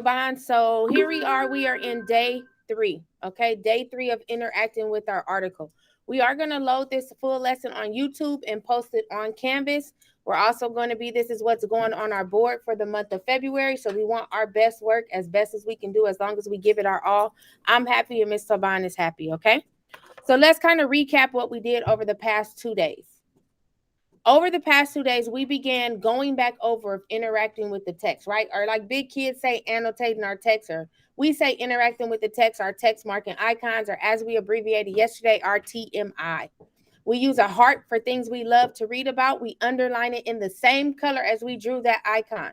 Bond. So here we are. We are in day 3. Okay, day 3 of interacting with our article. We are going to load this full lesson on YouTube and post it on Canvas. We're also going to be, this is what's going on our board for the month of February. So we want our best work as best as we can do, as long as we give it our all. I'm happy and Miss Taban is happy. Okay, so let's kind of recap what we did over the past 2 days. Over the past 2 days, we began going back over interacting with the text, right? Or like big kids say, annotating our text, or we say interacting with the text, our text marking icons, or as we abbreviated yesterday, our TMI. We use a heart for things we love to read about. We underline it in the same color as we drew that icon.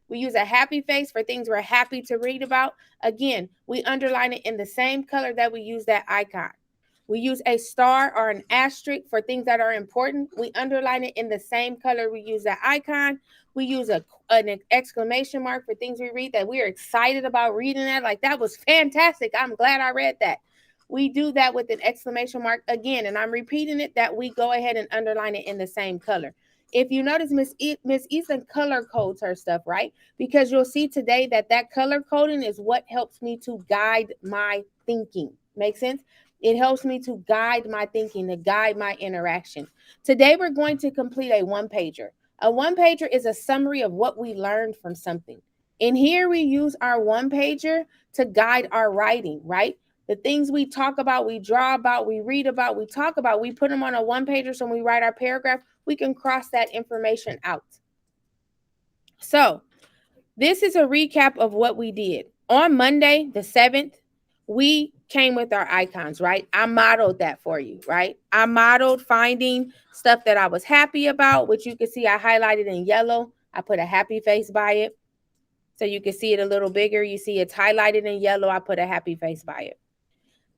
We use a happy face for things we're happy to read about. Again, we underline it in the same color that we use that icon. We use a star or an asterisk for things that are important. We underline it in the same color we use that icon. We use an exclamation mark for things we read that we are excited about reading that. Like, that was fantastic. I'm glad I read that. We do that with an exclamation mark again, and I'm repeating it, that we go ahead and underline it in the same color. If you notice, Miss Easton color codes her stuff, right? Because you'll see today that color coding is what helps me to guide my thinking. Make sense? It helps me to guide my thinking, to guide my interaction. Today, we're going to complete a one-pager. A one-pager is a summary of what we learned from something. And here we use our one-pager to guide our writing, right? The things we talk about, we draw about, we read about, we talk about, we put them on a one-pager, so when we write our paragraph, we can cross that information out. So this is a recap of what we did. On Monday, the 7th, we came with our icons, right? I modeled that for you, right? I modeled finding stuff that I was happy about, which you can see I highlighted in yellow. I put a happy face by it. So you can see it a little bigger. You see it's highlighted in yellow. I put a happy face by it.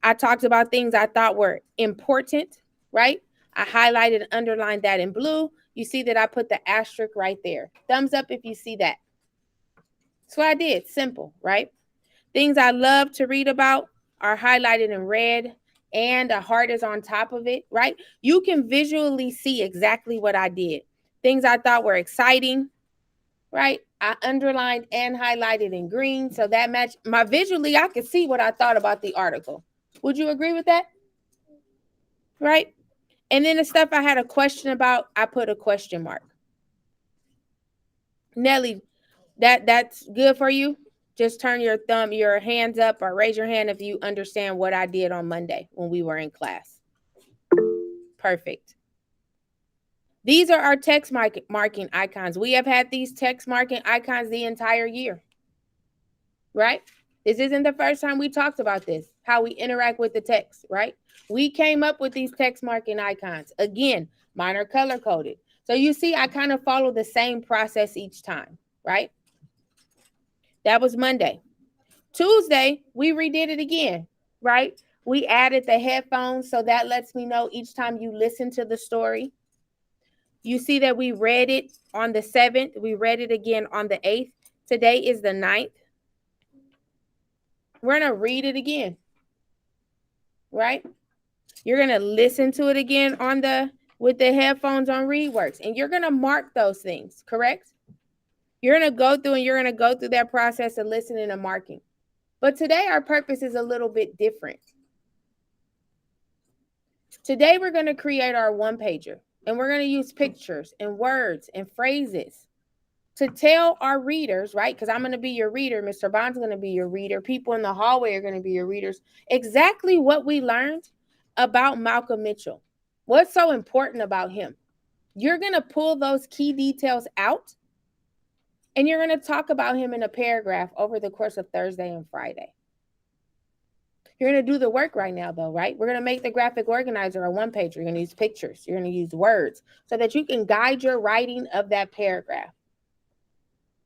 I talked about things I thought were important, right? I highlighted and underlined that in blue. You see that I put the asterisk right there. Thumbs up if you see that. That's what I did. Simple, right? Things I love to read about are highlighted in red, and a heart is on top of it, right? You can visually see exactly what I did. Things I thought were exciting, right? I underlined and highlighted in green. So that matched my visually, I could see what I thought about the article. Would you agree with that? Right? And then the stuff I had a question about, I put a question mark. Nelly, that's good for you? Just turn your hands up, or raise your hand if you understand what I did on Monday when we were in class. Perfect. These are our text marking icons. We have had these text marking icons the entire year, right? This isn't the first time we talked about this, how we interact with the text, right? We came up with these text marking icons. Again, mine are color coded. So you see, I kind of follow the same process each time, right? That was Monday. Tuesday, we redid it again, right? We added the headphones, so that lets me know each time you listen to the story. You see that we read it on the 7th. We read it again on the 8th. Today is the 9th. We're going to read it again, right? You're going to listen to it again with the headphones on ReadWorks, and you're going to mark those things, correct? You're going to go through that process of listening and marking. But today our purpose is a little bit different. Today we're going to create our one-pager, and we're going to use pictures and words and phrases to tell our readers, right? Because I'm going to be your reader. Mr. Bond's going to be your reader. People in the hallway are going to be your readers. Exactly what we learned about Malcolm Mitchell. What's so important about him? You're going to pull those key details out, and you're going to talk about him in a paragraph over the course of Thursday and Friday. You're going to do the work right now, though, right? We're going to make the graphic organizer a one-pager. You're going to use pictures. You're going to use words so that you can guide your writing of that paragraph.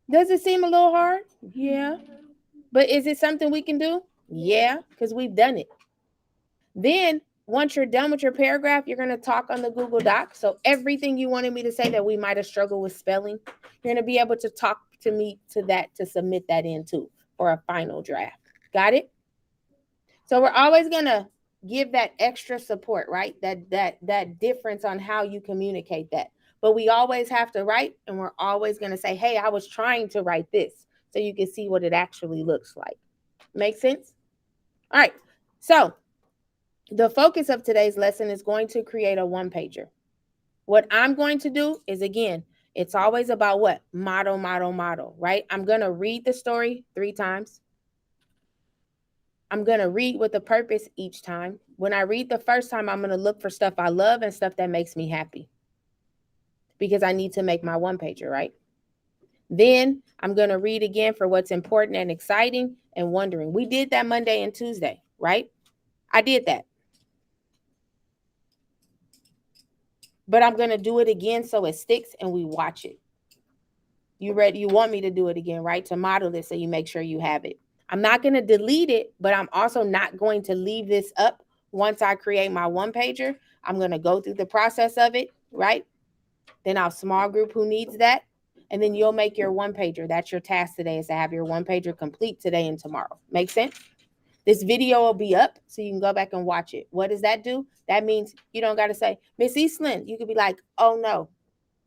Does it seem a little hard? Yeah. But is it something we can do? Yeah, because we've done it. Then, once you're done with your paragraph, you're going to talk on the Google Doc. So everything you wanted me to say that we might have struggled with spelling, you're going to be able to talk to me to submit that in too for a final draft. Got it? So we're always going to give that extra support, right? That difference on how you communicate that. But we always have to write, and we're always going to say, hey, I was trying to write this. so you can see what it actually looks like. Make sense? All right. So the focus of today's lesson is going to create a one-pager. What I'm going to do is, again, it's always about what? Model, model, model, right? I'm going to read the story 3 times. I'm going to read with a purpose each time. When I read the first time, I'm going to look for stuff I love and stuff that makes me happy, because I need to make my one-pager, right? Then I'm going to read again for what's important and exciting and wondering. We did that Monday and Tuesday, right? I did that. But I'm going to do it again so it sticks and we watch it. You ready? You want me to do it again, right? To model this so you make sure you have it. I'm not going to delete it, but I'm also not going to leave this up once I create my one-pager. I'm going to go through the process of it, right? Then I'll small group who needs that. And then you'll make your one-pager. That's your task today, is to have your one-pager complete today and tomorrow. Make sense? This video will be up so you can go back and watch it. What does that do? That means you don't got to say, Miss Eastland. You could be like, oh no,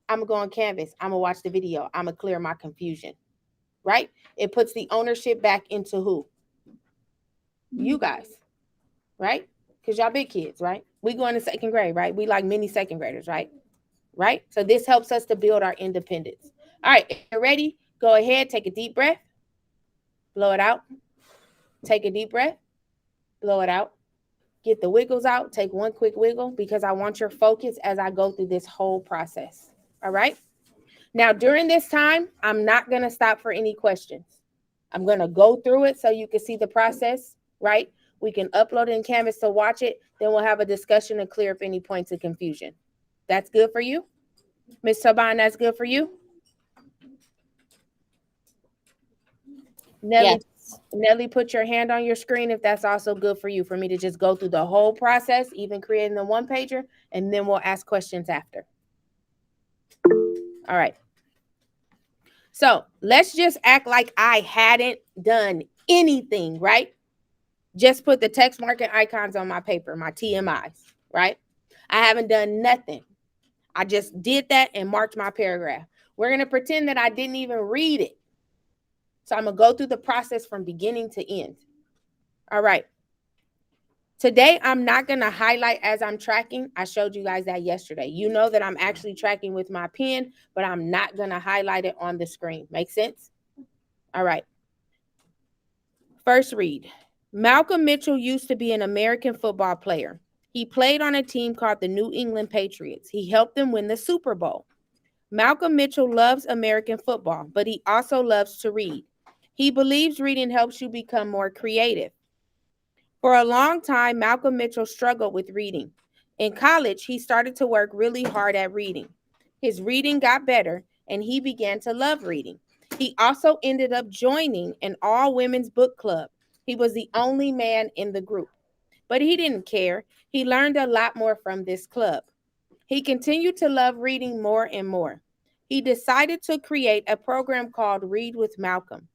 I'm going to go on Canvas. I'm going to watch the video. I'm going to clear my confusion, right? It puts the ownership back into who? You guys, right? Because y'all big kids, right? We going to second grade, right? We like mini second graders, right? Right? So this helps us to build our independence. All right, if you're ready, go ahead, take a deep breath, blow it out. Take a deep breath, blow it out. Get the wiggles out. Take one quick wiggle, because I want your focus as I go through this whole process. All right? Now, during this time, I'm not going to stop for any questions. I'm going to go through it so you can see the process, right? We can upload it in Canvas to watch it. Then we'll have a discussion and clear up any points of confusion. That's good for you? Ms. Taban, that's good for you? Nelly, yes. Nelly, put your hand on your screen if that's also good for you, for me to just go through the whole process, even creating the one-pager, and then we'll ask questions after. All right. So let's just act like I hadn't done anything, right? Just put the text marking icons on my paper, my TMIs, right? I haven't done nothing. I just did that and marked my paragraph. We're going to pretend that I didn't even read it. So I'm going to go through the process from beginning to end. All right. Today, I'm not going to highlight as I'm tracking. I showed you guys that yesterday. You know that I'm actually tracking with my pen, but I'm not going to highlight it on the screen. Make sense? All right. First read. Malcolm Mitchell used to be an American football player. He played on a team called the New England Patriots. He helped them win the Super Bowl. Malcolm Mitchell loves American football, but he also loves to read. He believes reading helps you become more creative. For a long time, Malcolm Mitchell struggled with reading. In college, he started to work really hard at reading. His reading got better, and he began to love reading. He also ended up joining an all-women's book club. He was the only man in the group. But he didn't care. He learned a lot more from this club. He continued to love reading more and more. He decided to create a program called Read with Malcolm.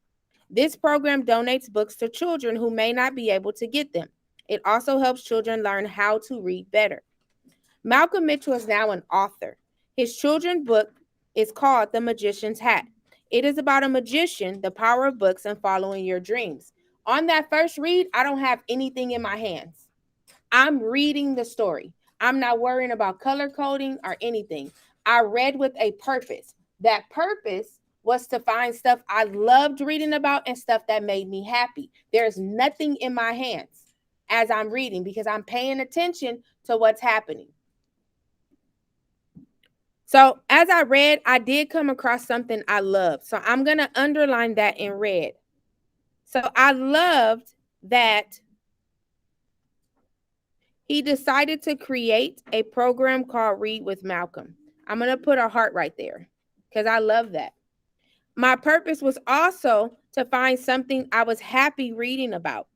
This program donates books to children who may not be able to get them. It also helps children learn how to read better. Malcolm Mitchell is now an author. His children's book is called The Magician's Hat. It is about a magician, the power of books, and following your dreams. On that first read, I don't have anything in my hands. I'm reading the story. I'm not worrying about color coding or anything. I read with a purpose. That purpose was to find stuff I loved reading about and stuff that made me happy. There's nothing in my hands as I'm reading because I'm paying attention to what's happening. So as I read, I did come across something I loved. So I'm going to underline that in red. So I loved that he decided to create a program called Read with Malcolm. I'm going to put a heart right there because I love that. My purpose was also to find something I was happy reading about.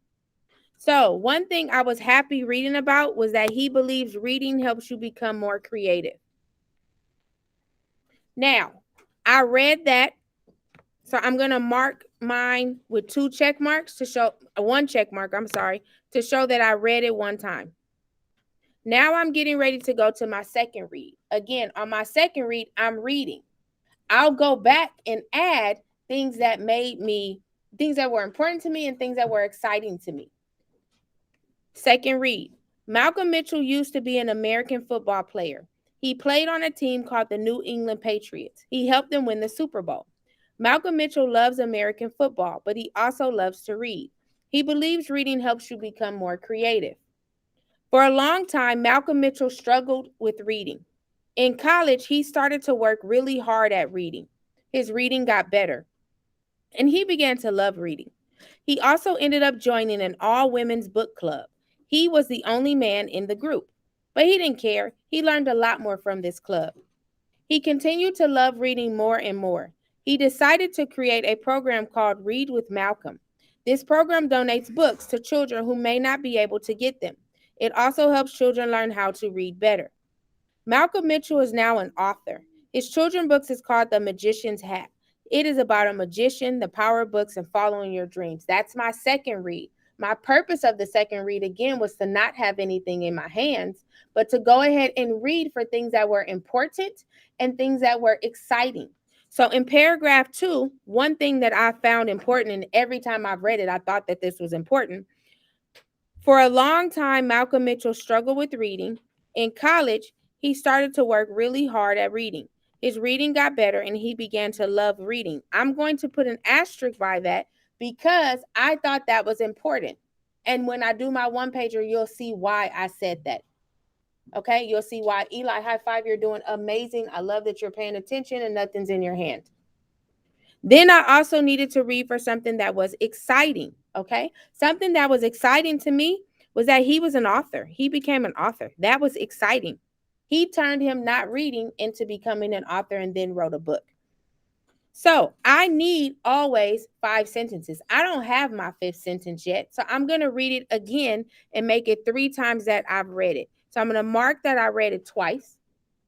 So one thing I was happy reading about was that he believes reading helps you become more creative. Now, I read that. So I'm going to mark mine with 2 check marks to show, 1 check mark, to show that I read it one time. Now I'm getting ready to go to my second read. Again, on my second read, I'm reading. I'll go back and add things that were important to me and things that were exciting to me. Second read. Malcolm Mitchell used to be an American football player. He played on a team called the New England Patriots. He helped them win the Super Bowl. Malcolm Mitchell loves American football, but he also loves to read. He believes reading helps you become more creative. For a long time, Malcolm Mitchell struggled with reading. In college, he started to work really hard at reading. His reading got better, and he began to love reading. He also ended up joining an all women's book club. He was the only man in the group, but he didn't care. He learned a lot more from this club. He continued to love reading more and more. He decided to create a program called Read with Malcolm. This program donates books to children who may not be able to get them. It also helps children learn how to read better. Malcolm Mitchell is now an author. His children's books is called The Magician's Hat. It is about a magician, the power of books, and following your dreams. That's my second read. My purpose of the second read, again, was to not have anything in my hands, but to go ahead and read for things that were important and things that were exciting. So in paragraph 2, one thing that I found important, and every time I've read it, I thought that this was important. For a long time, Malcolm Mitchell struggled with reading. In college, he started to work really hard at reading. His reading got better and he began to love reading. I'm going to put an asterisk by that because I thought that was important. And when I do my one pager, you'll see why I said that. Okay, you'll see why. Eli, high five, you're doing amazing. I love that you're paying attention and nothing's in your hand. Then I also needed to read for something that was exciting. Okay, something that was exciting to me was that he was an author. He became an author. That was exciting. He turned him not reading into becoming an author and then wrote a book. So I need always 5 sentences. I don't have my 5th sentence yet. So I'm going to read it again and make it 3 times that I've read it. So I'm going to mark that I read it twice.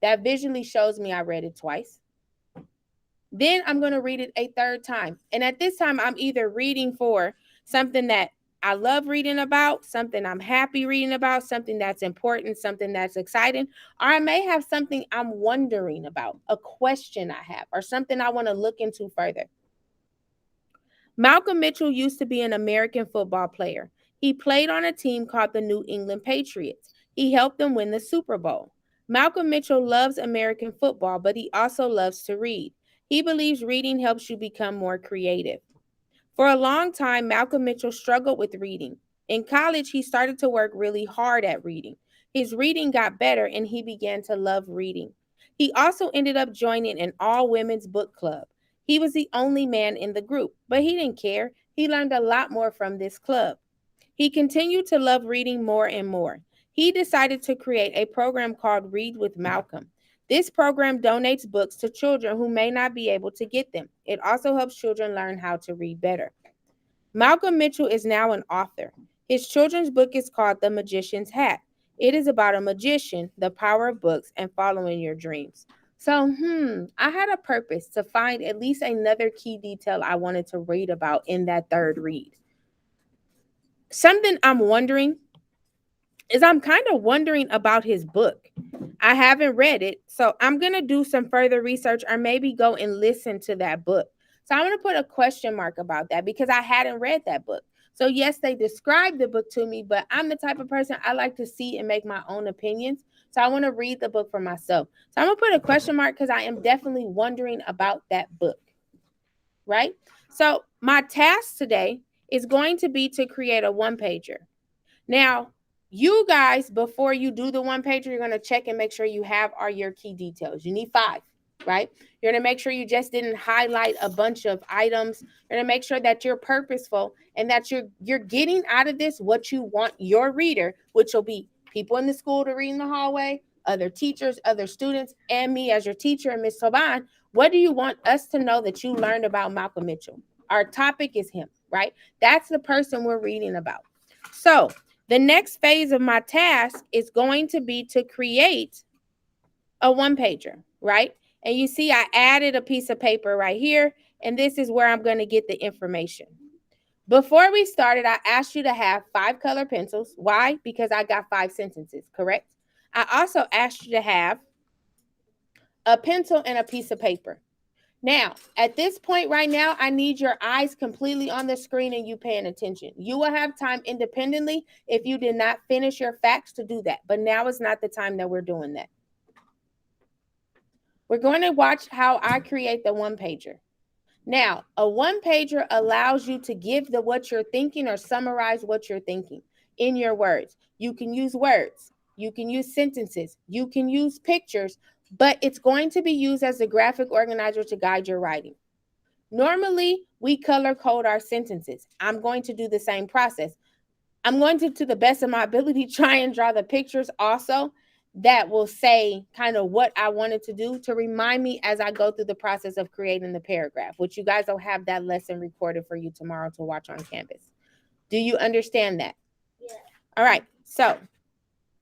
That visually shows me I read it twice. Then I'm going to read it a 3rd time. And at this time, I'm either reading for something that I love reading about, something I'm happy reading about, something that's important, something that's exciting, or I may have something I'm wondering about, a question I have, or something I want to look into further. Malcolm Mitchell used to be an American football player. He played on a team called the New England Patriots. He helped them win the Super Bowl. Malcolm Mitchell loves American football, but he also loves to read. He believes reading helps you become more creative. For a long time, Malcolm Mitchell struggled with reading. In college, he started to work really hard at reading. His reading got better and he began to love reading. He also ended up joining an all women's book club. He was the only man in the group, but he didn't care. He learned a lot more from this club. He continued to love reading more and more. He decided to create a program called Read with Malcolm. This program donates books to children who may not be able to get them. It also helps children learn how to read better. Malcolm Mitchell is now an author. His children's book is called The Magician's Hat. It is about a magician, the power of books, and following your dreams. So, I had a purpose to find at least another key detail I wanted to read about in that 3rd read. Something I'm wondering is I'm kind of wondering about his book. I haven't read it, so I'm going to do some further research or maybe go and listen to that book. So I'm going to put a question mark about that because I hadn't read that book. So yes, they described the book to me, but I'm the type of person I like to see and make my own opinions. So I want to read the book for myself. So I'm going to put a question mark because I am definitely wondering about that book. Right? So my task today is going to be to create a one-pager. Now, you guys, before you do the one pager, you're going to check and make sure you have all your key details. You need 5, right? You're going to make sure you just didn't highlight a bunch of items. You're going to make sure that you're purposeful and that you're getting out of this what you want your reader, which will be people in the school to read in the hallway, other teachers, other students, and me as your teacher and Miss Toban. What do you want us to know that you learned about Malcolm Mitchell? Our topic is him, right? That's the person we're reading about. So the next phase of my task is going to be to create a one-pager, right? And you see I added a piece of paper right here, and this is where I'm going to get the information. Before we started, I asked you to have 5 color pencils. Why? Because I got 5 sentences, correct? I also asked you to have a pencil and a piece of paper. Now, at this point right now, I need your eyes completely on the screen and you paying attention. You will have time independently if you did not finish your facts to do that. But now is not the time that we're doing that. We're going to watch how I create the one-pager. Now, a one-pager allows you to give what you're thinking or summarize what you're thinking in your words. You can use words. You can use sentences. You can use pictures, but it's going to be used as a graphic organizer to guide your writing. Normally, we color code our sentences. I'm going to do the same process. I'm going to the best of my ability, try and draw the pictures also that will say kind of what I wanted to do to remind me as I go through the process of creating the paragraph, which you guys will have that lesson recorded for you tomorrow to watch on Canvas. Do you understand that? Yeah. All right. So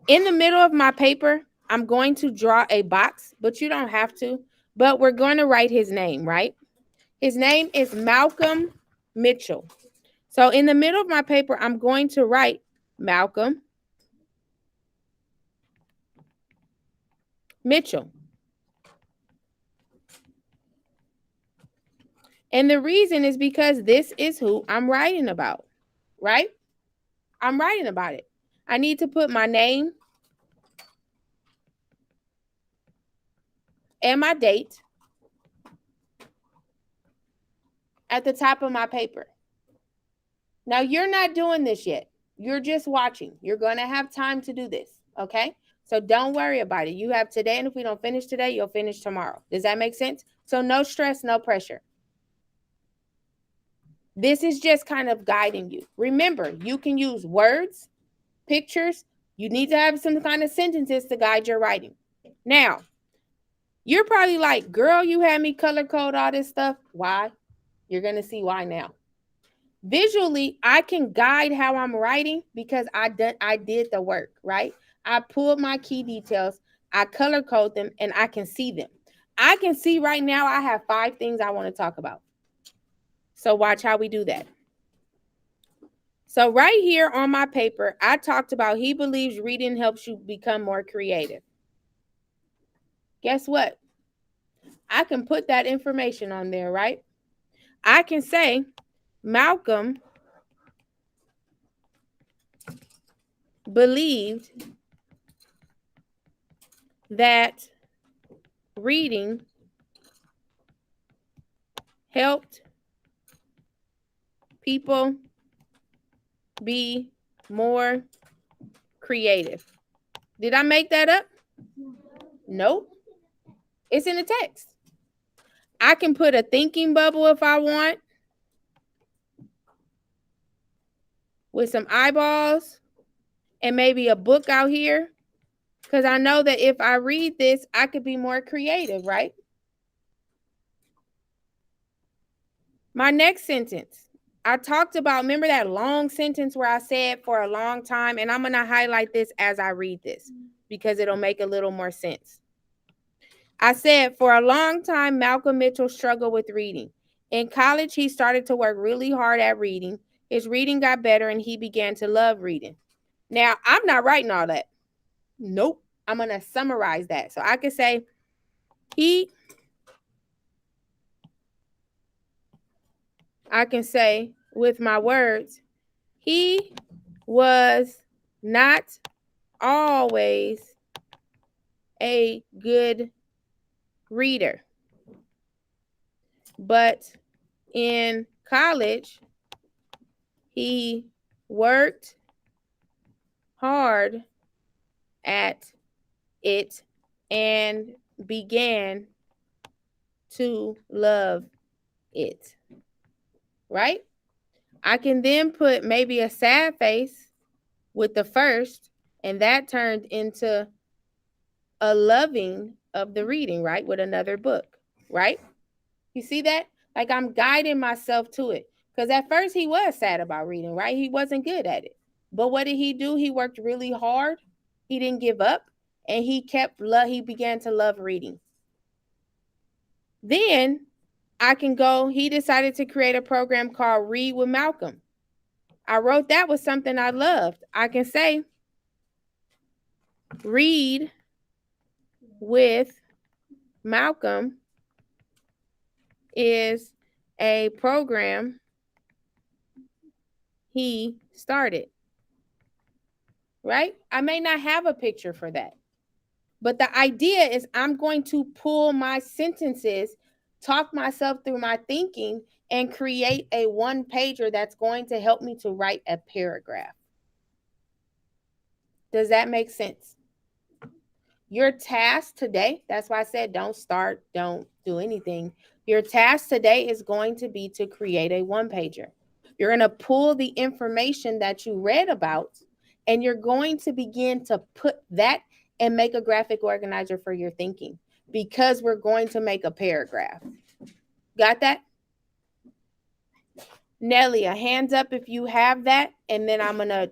in the middle of my paper, I'm going to draw a box, but you don't have to. But we're going to write his name, right? His name is Malcolm Mitchell. So in the middle of my paper, I'm going to write Malcolm Mitchell. And the reason is because this is who I'm writing about, right? I'm writing about it. I need to put my name and my date at the top of my paper. Now, you're not doing this yet. You're just watching. You're going to have time to do this, okay? So don't worry about it. You have today, and if we don't finish today, you'll finish tomorrow. Does that make sense? So no stress, no pressure. This is just kind of guiding you. Remember, you can use words, pictures. You need to have some kind of sentences to guide your writing. Now, you're probably like, girl, you had me color code all this stuff. Why? You're going to see why now. Visually, I can guide how I'm writing because I did the work, right? I pulled my key details, I color code them, and I can see them. I can see right now I have 5 things I want to talk about. So watch how we do that. So right here on my paper, I talked about he believes reading helps you become more creative. Guess what? I can put that information on there, right? I can say Malcolm believed that reading helped people be more creative. Did I make that up? Nope. It's in the text. I can put a thinking bubble if I want with some eyeballs and maybe a book out here because I know that if I read this, I could be more creative, right? My next sentence, I talked about, remember that long sentence where I said for a long time, and I'm going to highlight this as I read this because it'll make a little more sense. I said, for a long time, Malcolm Mitchell struggled with reading. In college, he started to work really hard at reading. His reading got better and he began to love reading. Now, I'm not writing all that. Nope. I'm going to summarize that. So I could say, I can say with my words, he was not always a good reader, but in college, he worked hard at it and began to love it. Right? I can then put maybe a sad face with the first, and that turned into a loving of the reading, right? With another book, right? You see that? Like I'm guiding myself to it. Because at first he was sad about reading, right? He wasn't good at it. But what did he do? He worked really hard. He didn't give up. And he began to love reading. Then I can go, he decided to create a program called Read with Malcolm. I wrote that was something I loved. I can say, Read with Malcolm is a program he started, right? I may not have a picture for that. But the idea is I'm going to pull my sentences, talk myself through my thinking, and create a one pager that's going to help me to write a paragraph. Does that make sense? Your task today, that's why I said don't start, don't do anything. Your task today is going to be to create a one pager. You're going to pull the information that you read about, and you're going to begin to put that and make a graphic organizer for your thinking, because we're going to make a paragraph. Got that? Nelly, a hands up if you have that, and then I'm going to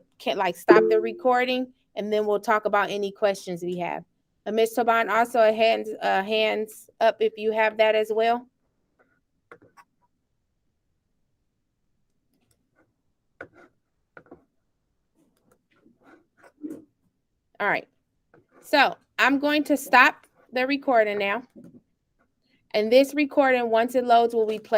stop the recording, and then we'll talk about any questions we have. Ms. Taban, also a hands up if you have that as well. All right. So I'm going to stop the recording now. And this recording, once it loads, will be played.